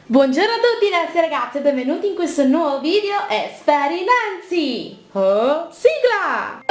Buongiorno a tutti ragazzi e benvenuti in questo nuovo video Esperimenti! Oh, sigla!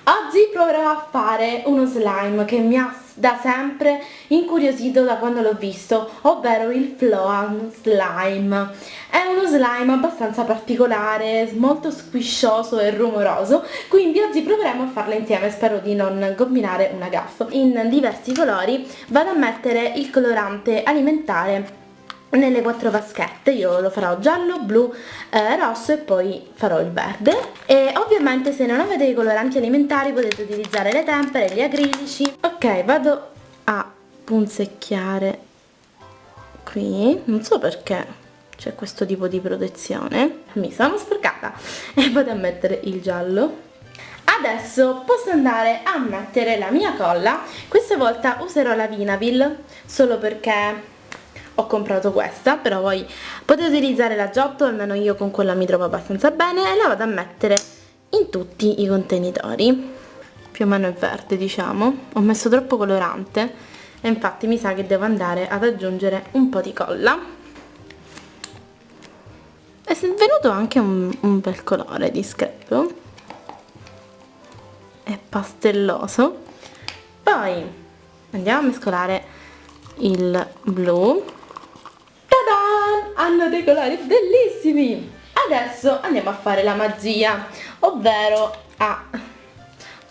Oggi proverò a fare uno slime che mi ha da sempre incuriosito da quando l'ho visto, ovvero il Floam Slime. È uno slime abbastanza particolare, molto squiscioso e rumoroso, quindi oggi proveremo a farlo insieme, spero di non combinare una gaffa. In diversi colori vado a mettere il colorante alimentare nelle 4 vaschette. Io lo farò giallo, blu, rosso e poi farò il verde. E ovviamente se non avete i coloranti alimentari potete utilizzare le tempere, gli acrilici. Ok, vado a punzecchiare qui, non so perché c'è questo tipo di protezione, mi sono sporcata, e vado a mettere il giallo. Adesso posso andare a mettere la mia colla. Questa volta userò la Vinavil solo perché ho comprato questa, però voi potete utilizzare la Giotto, almeno io con quella mi trovo abbastanza bene, e la vado a mettere in tutti i contenitori. Più o meno è verde, diciamo. Ho messo troppo colorante e infatti mi sa che devo andare ad aggiungere un po' di colla. È venuto anche un bel colore discreto, è pastelloso. Poi andiamo a mescolare il blu. Ta-da! Hanno dei colori bellissimi! Adesso andiamo a fare la magia, ovvero a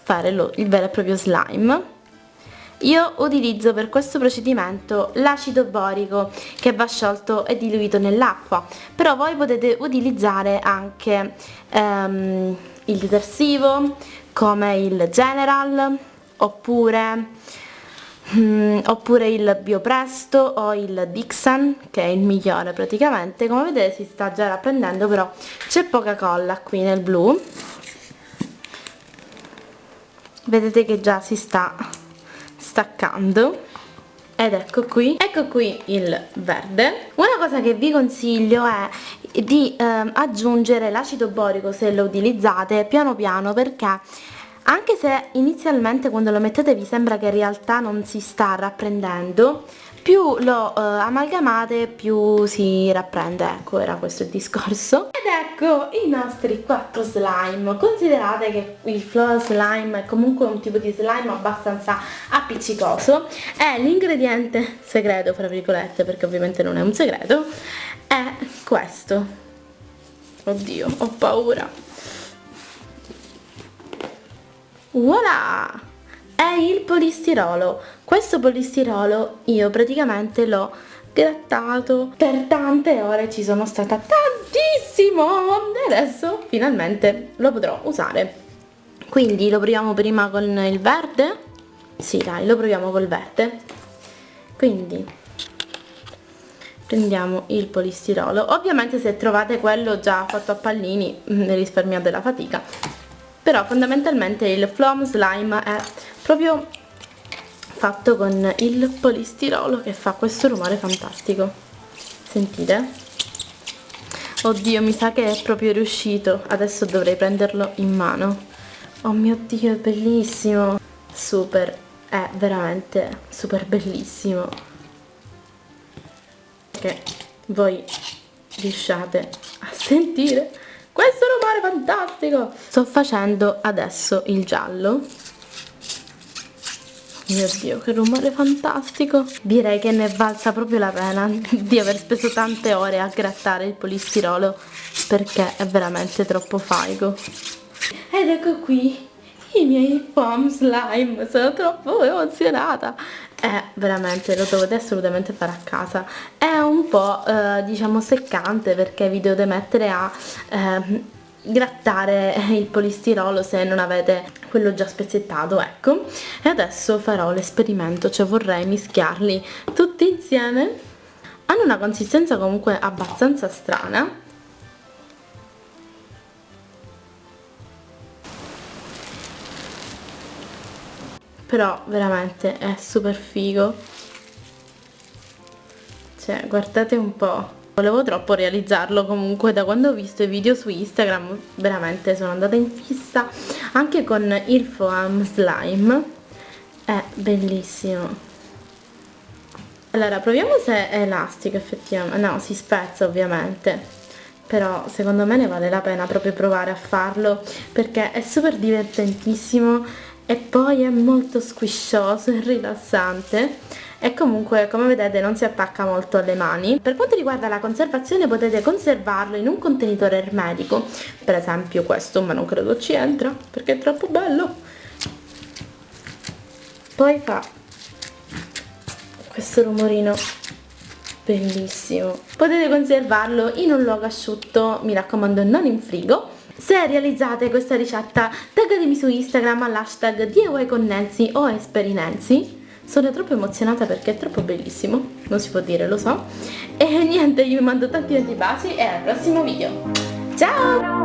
fare il vero e proprio slime. Io utilizzo per questo procedimento l'acido borico che va sciolto e diluito nell'acqua, però voi potete utilizzare anche il detersivo come il General oppure il Biopresto o il Dixan, che è il migliore praticamente. Come vedete si sta già rapprendendo, però c'è poca colla qui nel blu, vedete che già si sta staccando, ed ecco qui il verde. Una cosa che vi consiglio è di aggiungere l'acido borico se lo utilizzate piano piano, perché anche se inizialmente quando lo mettete vi sembra che in realtà non si sta rapprendendo, più lo amalgamate più si rapprende. Ecco, era questo il discorso. Ed ecco i nostri 4 slime. Considerate che il Floam Slime è comunque un tipo di slime abbastanza appiccicoso, e l'ingrediente segreto, fra virgolette, perché ovviamente non è un segreto, è questo. Oddio, ho paura. Voilà! È il polistirolo. Questo polistirolo io praticamente l'ho grattato per tante ore, ci sono stata tantissimo, e adesso finalmente lo potrò usare. Quindi lo proviamo prima con il verde? Sì, dai, lo proviamo col verde. Quindi prendiamo il polistirolo. Ovviamente se trovate quello già fatto a pallini ne risparmiate la fatica, però fondamentalmente il Floam Slime è proprio fatto con il polistirolo, che fa questo rumore fantastico. Sentite? Oddio, mi sa che è proprio riuscito. Adesso dovrei prenderlo in mano. Oh mio Dio, è bellissimo. Super, è veramente super bellissimo. Che voi riusciate a sentire questo rumore fantastico. Sto facendo adesso il giallo. Mio Dio, che rumore fantastico. Direi che ne è valsa proprio la pena di aver speso tante ore a grattare il polistirolo, perché è veramente troppo faigo. Ed ecco qui i miei Floam Slime. Sono troppo emozionata. Veramente lo dovete assolutamente fare a casa. È un po' diciamo seccante, perché vi dovete mettere a grattare il polistirolo se non avete quello già spezzettato, ecco. E adesso farò l'esperimento, cioè vorrei mischiarli tutti insieme. Hanno una consistenza comunque abbastanza strana, però veramente è super figo. Cioè, guardate un po'. Volevo troppo realizzarlo, comunque da quando ho visto i video su Instagram veramente sono andata in fissa anche con il Floam Slime. È bellissimo. Allora, proviamo se è elastico effettivamente. No, si spezza ovviamente, però secondo me ne vale la pena proprio provare a farlo perché è super divertentissimo e poi è molto squiscioso e rilassante e comunque, come vedete, non si attacca molto alle mani. Per quanto riguarda la conservazione, potete conservarlo in un contenitore ermetico, per esempio questo, ma non credo ci entra perché è troppo bello. Poi fa questo rumorino bellissimo. Potete conservarlo in un luogo asciutto, mi raccomando non in frigo. Se realizzate questa ricetta, taggatemi su Instagram all'hashtag DIY con Nancy o Esperinenzi. Sono troppo emozionata perché è troppo bellissimo, non si può dire, lo so. E niente, io vi mando tanti baci e al prossimo video. Ciao!